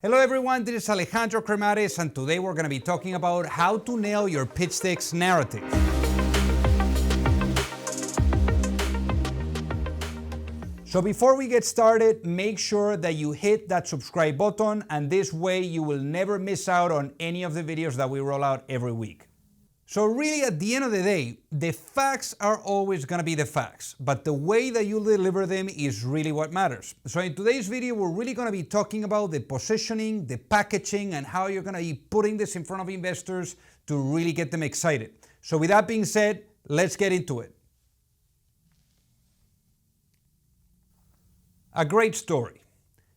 Hello everyone, this is Alejandro Cremades, and today we're going to be talking about how to nail your pitch deck's narrative. So before we get started, make sure that you hit that subscribe button, and this way you will never miss out on any of the videos that we roll out every week. So really, at the end of the day, the facts are always going to be the facts, but the way that you deliver them is really what matters. So in today's video, we're really going to be talking about the positioning, the packaging, and how you're going to be putting this in front of investors to really get them excited. So with that being said, let's get into it. A great story.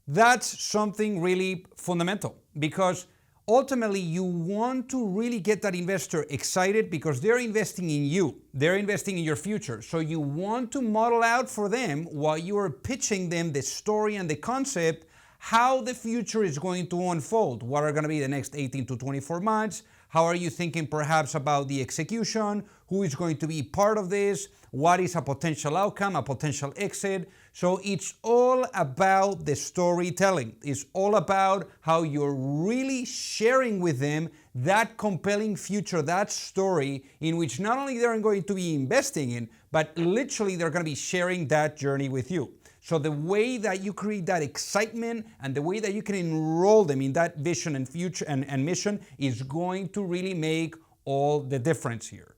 That's something really fundamental, because ultimately, you want to really get that investor excited because they're investing in you. They're investing in your future. So you want to model out for them while you are pitching them the story and the concept, how the future is going to unfold. What are going to be the next 18 to 24 months? How are you thinking perhaps about the execution? Who is going to be part of this? What is a potential outcome, a potential exit? So it's all about the storytelling. It's all about how you're really sharing with them that compelling future, that story in which not only they're going to be investing in, but literally they're going to be sharing that journey with you. So the way that you create that excitement and the way that you can enroll them in that vision and future and mission is going to really make all the difference here.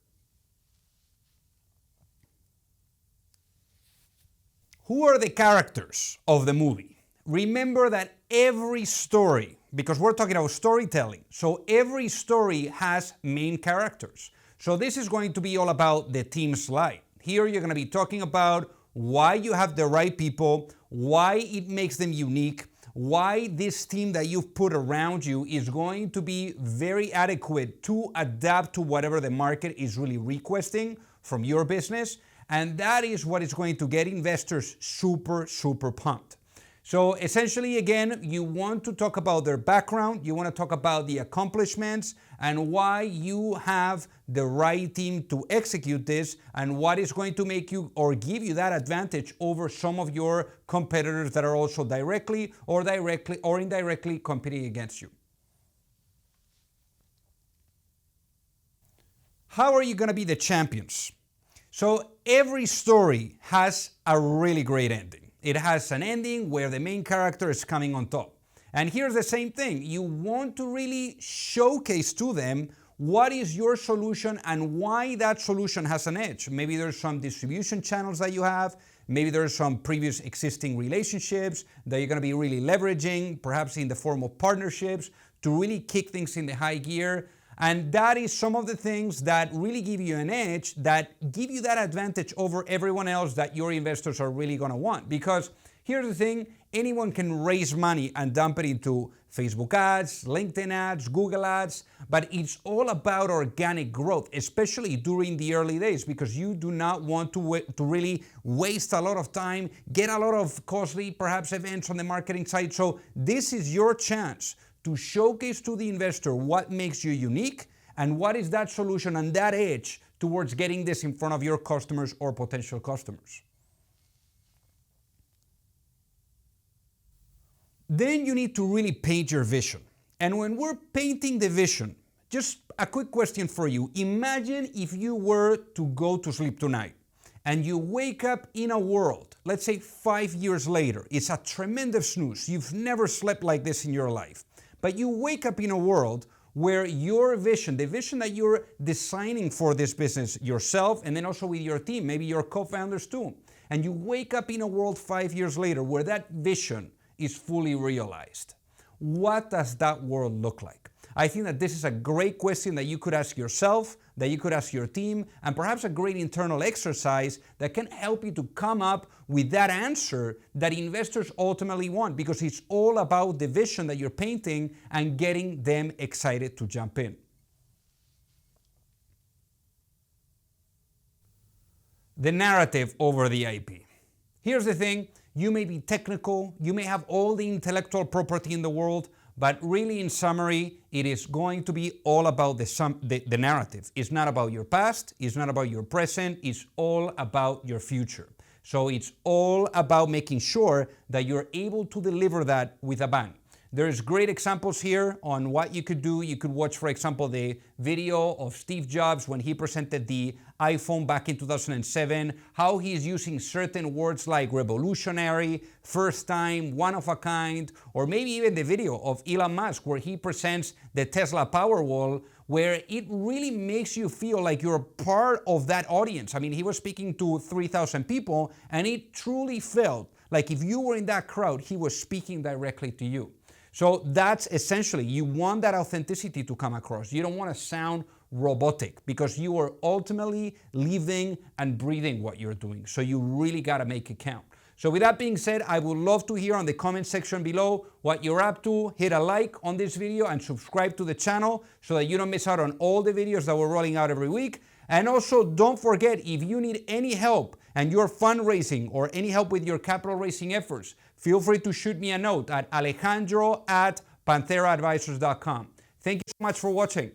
Who are the characters of the movie? Remember that every story, because we're talking about storytelling, so every story has main characters. So this is going to be all about the team slide. Here you're going to be talking about why you have the right people, why it makes them unique, why this team that you've put around you is going to be very adequate to adapt to whatever the market is really requesting from your business. And that is what is going to get investors super pumped. So essentially, again, you want to talk about their background, you want to talk about the accomplishments and why you have the right team to execute this and what is going to make you or give you that advantage over some of your competitors that are also directly or indirectly competing against you. How are you going to be the champions? So every story has a really great ending. It has an ending where the main character is coming on top. And here's the same thing. You want to really showcase to them what is your solution and why that solution has an edge. Maybe there's some distribution channels that you have. Maybe there's some previous existing relationships that you're going to be really leveraging, perhaps in the form of partnerships, to really kick things in the high gear. And that is some of the things that really give you an edge, that give you that advantage over everyone else that your investors are really going to want. Because here's the thing, anyone can raise money and dump it into Facebook ads, LinkedIn ads, Google ads, but it's all about organic growth, especially during the early days, because you do not want to really waste a lot of time, get a lot of costly, perhaps events on the marketing side. So this is your chance to showcase to the investor what makes you unique and what is that solution and that edge towards getting this in front of your customers or potential customers. Then you need to really paint your vision. And when we're painting the vision, just a quick question for you. Imagine if you were to go to sleep tonight and you wake up in a world, let's say 5 years later, it's a tremendous snooze. You've never slept like this in your life. But you wake up in a world where your vision, the vision that you're designing for this business yourself, and then also with your team, maybe your co-founders too, and you wake up in a world 5 years later where that vision is fully realized. What does that world look like? I think that this is a great question that you could ask yourself, that you could ask your team, and perhaps a great internal exercise that can help you to come up with that answer that investors ultimately want, because it's all about the vision that you're painting and getting them excited to jump in. The narrative over the IP. Here's the thing, you may be technical, you may have all the intellectual property in the world, but really, in summary, it is going to be all about the narrative. It's not about your past, it's not about your present, it's all about your future. So it's all about making sure that you're able to deliver that with a bang. There's great examples here on what you could do. You could watch, for example, the video of Steve Jobs when he presented the iPhone back in 2007, how he's using certain words like revolutionary, first time, one of a kind, or maybe even the video of Elon Musk where he presents the Tesla Powerwall, where it really makes you feel like you're part of that audience. I mean, he was speaking to 3,000 people, and it truly felt like if you were in that crowd, he was speaking directly to you. So that's essentially, you want that authenticity to come across. You don't want to sound robotic because you are ultimately living and breathing what you're doing. So you really got to make it count. So with that being said, I would love to hear on the comment section below what you're up to. Hit a like on this video and subscribe to the channel so that you don't miss out on all the videos that we're rolling out every week. And also don't forget, if you need any help and you're fundraising or any help with your capital raising efforts, feel free to shoot me a note at alejandro@pantheraadvisors.com. Thank you so much for watching.